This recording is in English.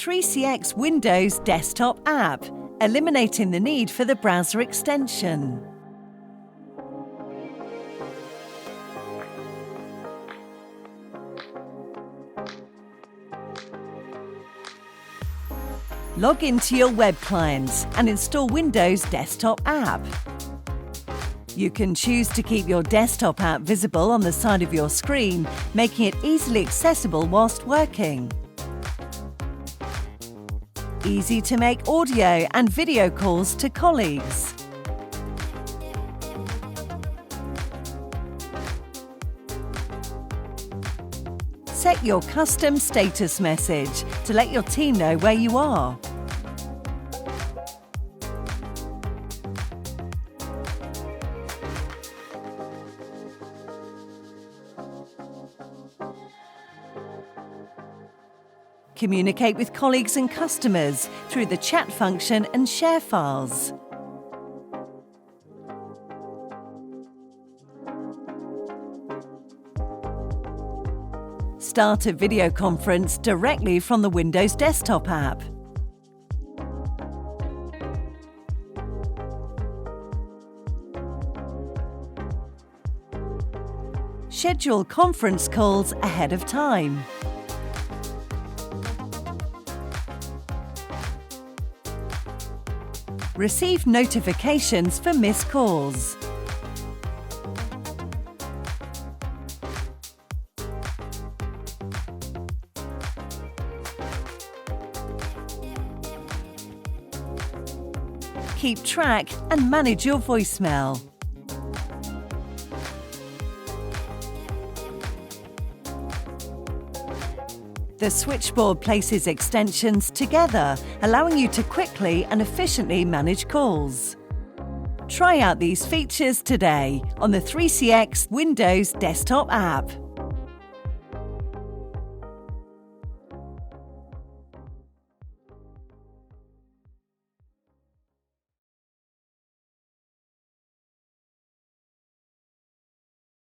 3CX Windows desktop app, eliminating the need for the browser extension. Log into your web clients and install Windows desktop app. You can choose to keep your desktop app visible on the side of your screen, making it easily accessible whilst working. Easy to make audio and video calls to colleagues. Set your custom status message to let your team know where you are. Communicate with colleagues and customers through the chat function and share files. Start a video conference directly from the Windows desktop app. Schedule conference calls ahead of time. Receive notifications for missed calls. Keep track and manage your voicemail. The switchboard places extensions together, allowing you to quickly and efficiently manage calls. Try out these features today on the 3CX Windows desktop app.